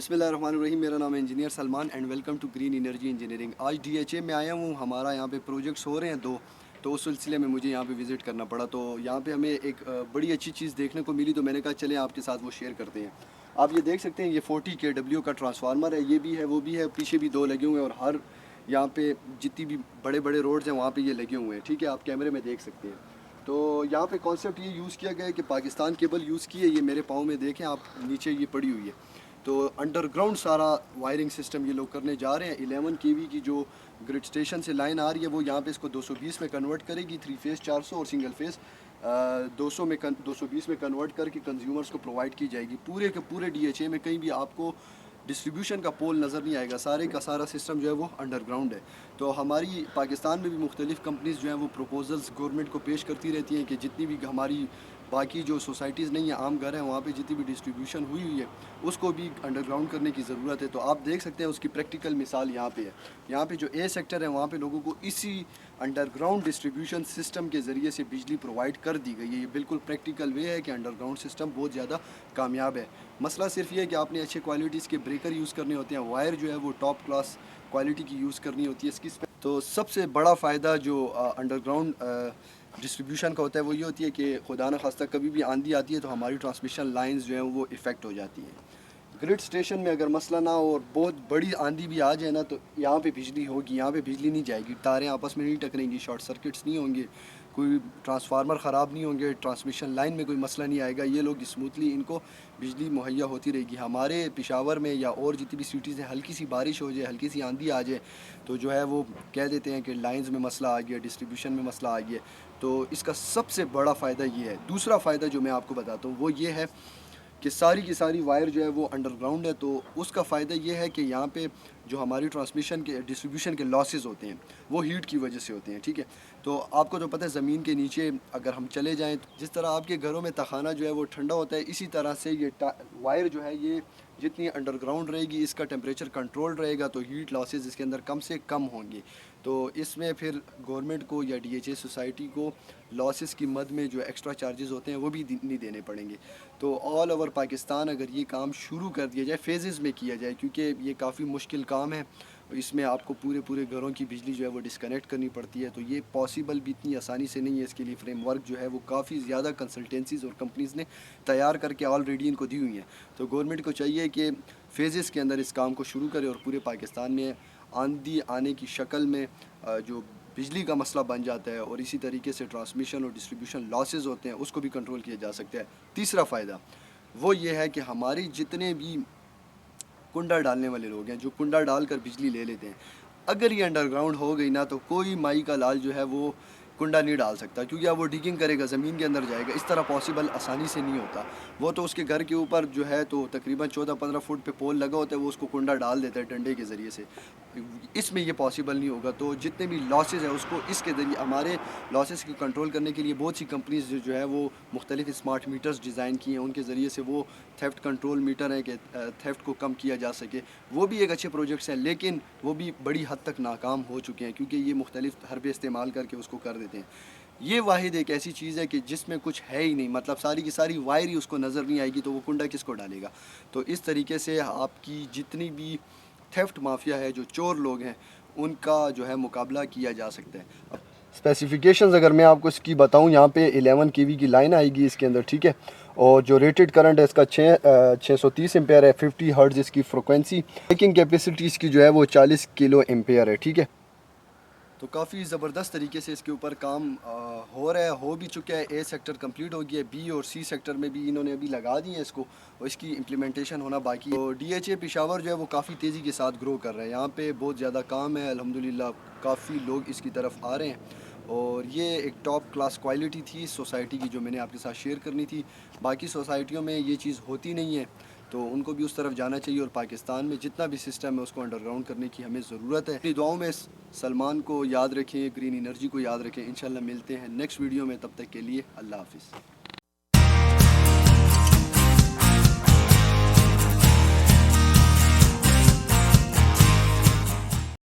बिस्मिल्लाहिर्रहमानिर्रहीम। मेरा नाम है engineer Salman and welcome to green energy engineering. आज डीएचए में आया हूँ। हमारा यहाँ पे प्रोजेक्ट्स हो रहे हैं दो, तो उस सिलसिले में मुझे यहाँ पे विज़िट करना पड़ा। तो यहाँ पे हमें एक बड़ी अच्छी चीज़ देखने को मिली, तो मैंने कहा चलें आपके साथ वो शेयर करते हैं। आप ये देख सकते हैं, ये 40 kW का ट्रांसफार्मर है। ये भी है, वो भी है, पीछे भी दो लगे हुए हैं और हर यहाँ पे जितनी भी बड़े बड़े रोड्स हैं वहाँ पे ये लगे हुए हैं। ठीक है, आप कैमरे में देख सकते हैं। तो यहाँ पे कॉन्सेप्ट ये यूज़ किया गया है कि पाकिस्तान केबल यूज़ की है। ये मेरे पाँव में देखें आप, नीचे ये पड़ी हुई है। तो अंडरग्राउंड सारा वायरिंग सिस्टम ये लोग करने जा रहे हैं। 11 kV की जो ग्रिड स्टेशन से लाइन आ रही है वो यहाँ पे इसको 220 में कन्वर्ट करेगी। 3 फेज़ 400 और सिंगल फेज़ 220 में कन्वर्ट करके कंज्यूमर्स को प्रोवाइड की जाएगी। पूरे के पूरे डीएचए में कहीं भी आपको डिस्ट्रीब्यूशन का पोल नज़र नहीं आएगा। सारे का सारा सिस्टम जो है वो अंडरग्राउंड है। तो हमारी पाकिस्तान में भी मुख्तलिफ़ कंपनीज़ जो हैं वो प्रपोजल्स गवर्नमेंट को पेश करती रहती हैं कि जितनी भी हमारी बाकी जो सोसाइटीज़ नहीं है, आम घर हैं, वहाँ पे जितनी भी डिस्ट्रीब्यूशन हुई हुई है उसको भी अंडरग्राउंड करने की ज़रूरत है। तो आप देख सकते हैं उसकी प्रैक्टिकल मिसाल यहाँ पे है। यहाँ पे जो ए सेक्टर है वहाँ पे लोगों को इसी अंडरग्राउंड डिस्ट्रीब्यूशन सिस्टम के ज़रिए से बिजली प्रोवाइड कर दी गई है। ये बिल्कुल प्रैक्टिकल वे है कि अंडरग्राउंड सिस्टम बहुत ज़्यादा कामयाब है। मसला सिर्फ ये है कि आपने अच्छे क्वालिटीज़ के ब्रेकर यूज़ करने होते हैं, वायर जो है वो टॉप क्लास क्वालिटी की यूज़ करनी होती है इसकी। तो सबसे बड़ा फ़ायदा जो अंडरग्राउंड डिस्ट्रीब्यूशन का होता है वो ये होती है कि खुदा न खास्ता कभी भी आंधी आती है तो हमारी ट्रांसमिशन लाइंस जो हैं वो इफ़ेक्ट हो जाती हैं। ग्रिड स्टेशन में अगर मसला ना हो और बहुत बड़ी आंधी भी आ जाए ना, तो यहाँ पे बिजली होगी, यहाँ पे बिजली नहीं जाएगी, तारें आपस में नहीं टकरेंगी, शॉर्ट सर्किट्स नहीं होंगे, कोई ट्रांसफार्मर ख़राब नहीं होंगे, ट्रांसमिशन लाइन में कोई मसला नहीं आएगा। ये लोग स्मूथली इनको बिजली मुहैया होती रहेगी। हमारे पेशावर में या और जितनी भी सिटीज़ हैं, हल्की सी बारिश हो जाए, हल्की सी आंधी आ जाए तो जो है वो कह देते हैं कि लाइंस में मसला आ गया, डिस्ट्रीब्यूशन में मसला आ गया। तो इसका सबसे बड़ा फ़ायदा ये है। दूसरा फ़ायदा जो मैं आपको बताता हूँ वो ये है कि सारी की सारी वायर जो है वो अंडरग्राउंड है। तो उसका फ़ायदा ये है कि यहाँ पे जो हमारी ट्रांसमिशन के डिस्ट्रीब्यूशन के लॉसेस होते हैं वो हीट की वजह से होते हैं। ठीक है, तो आपको तो पता है ज़मीन के नीचे अगर हम चले जाएं तो जिस तरह आपके घरों में तखाना जो है वो ठंडा होता है, इसी तरह से ये वायर जो है ये जितनी अंडरग्राउंड रहेगी इसका टेम्परेचर कंट्रोल रहेगा, तो हीट लॉसेस इसके अंदर कम से कम होंगे। तो इसमें फिर गवर्नमेंट को या डीएचए सोसाइटी को लॉसेस की मद में जो एक्स्ट्रा चार्जेस होते हैं वो भी नहीं देने पड़ेंगे। तो ऑल ओवर पाकिस्तान अगर ये काम शुरू कर दिया जाए, फेजेस में किया जाए, क्योंकि ये काफ़ी मुश्किल काम है, इसमें आपको पूरे घरों की बिजली जो है वो डिस्कनेक्ट करनी पड़ती है। तो ये पॉसिबल भी इतनी आसानी से नहीं है। इसके लिए फ्रेमवर्क जो है वो काफ़ी ज़्यादा कंसल्टेंसीज़ और कंपनीज़ ने तैयार करके ऑलरेडी इनको दी हुई हैं। तो गवर्नमेंट को चाहिए कि फेजेस के अंदर इस काम को शुरू करे और पूरे पाकिस्तान में आंधी आने की शक्ल में जो बिजली का मसला बन जाता है और इसी तरीके से ट्रांसमिशन और डिस्ट्रीब्यूशन लॉसेस होते हैं उसको भी कंट्रोल किया जा सकता है। तीसरा फ़ायदा वो ये है कि हमारी जितने भी कुंडा डालने वाले लोग हैं, जो कुंडा डालकर बिजली ले लेते हैं, अगर ये अंडरग्राउंड हो गई ना तो कोई माई का लाल जो है वो कुंडा नहीं डाल सकता, क्योंकि अब वो डिगिंग करेगा, ज़मीन के अंदर जाएगा। इस तरह पॉसिबल आसानी से नहीं होता। वो तो उसके घर के ऊपर जो है तो तकरीबन 14-15 फुट पे पोल लगा होता है, वो उसको कुंडा डाल देता है डंडे के ज़रिए से। इसमें ये पॉसिबल नहीं होगा। तो जितने भी लॉसेस हैं उसको इसके ज़रिए, हमारे लॉसेस को कंट्रोल करने के लिए बहुत सी कंपनीज जो है वो मुख्तलिफ स्मार्ट मीटर्स डिज़ाइन किए हैं। उनके ज़रिए से वो थेफ्ट कंट्रोल मीटर हैं कि थेफ्ट को कम किया जा सके। वो भी एक अच्छे प्रोजेक्ट्स हैं, लेकिन वो भी बड़ी हद तक नाकाम हो चुके हैं, क्योंकि ये मुख्तलिफ हरबे इस्तेमाल करके उसको कर देते हैं। ये वाहिद एक ऐसी चीज़ है कि जिसमें कुछ है ही नहीं, मतलब सारी की सारी वायर ही उसको नज़र नहीं आएगी, तो वो कुंडा किसको डालेगा। तो इस तरीके से आपकी जितनी भी थेफ्ट माफिया है, जो चोर लोग हैं, उनका जो है मुकाबला किया जा सकता है। स्पेसिफिकेशंस अगर मैं आपको इसकी बताऊं, यहाँ पे 11 kV की लाइन आएगी इसके अंदर। ठीक है, और जो रेटेड करंट है इसका 630 एम्पेयर है। 50 हर्ट्ज इसकी फ्रिक्वेंसी। ब्रेकिंग कैपेसिटी इसकी जो है वो 40 किलो एम्पेयर है। ठीक है, तो काफ़ी ज़बरदस्त तरीके से इसके ऊपर काम हो रहा है, हो भी चुका है। ए सेक्टर कंप्लीट हो गया है, बी और सी सेक्टर में भी इन्होंने अभी लगा दी है इसको, और इसकी इम्प्लीमेंटेशन होना बाकी है। तो डीएचए पेशावर जो है वो काफ़ी तेज़ी के साथ ग्रो कर रहा है। यहाँ पे बहुत ज़्यादा काम है, अल्हम्दुलिल्लाह काफ़ी लोग इसकी तरफ आ रहे हैं। और ये एक टॉप क्लास क्वालिटी थी सोसाइटी की जो मैंने आपके साथ शेयर करनी थी। बाकी सोसाइटियों में ये चीज़ होती नहीं है, तो उनको भी उस तरफ जाना चाहिए। और पाकिस्तान में जितना भी सिस्टम है उसको अंडरग्राउंड करने की हमें ज़रूरत है। अपनी दुआओं में सलमान को याद रखें, ग्रीन एनर्जी को याद रखें। इंशाल्लाह मिलते हैं नेक्स्ट वीडियो में, तब तक के लिए अल्लाह हाफिज़।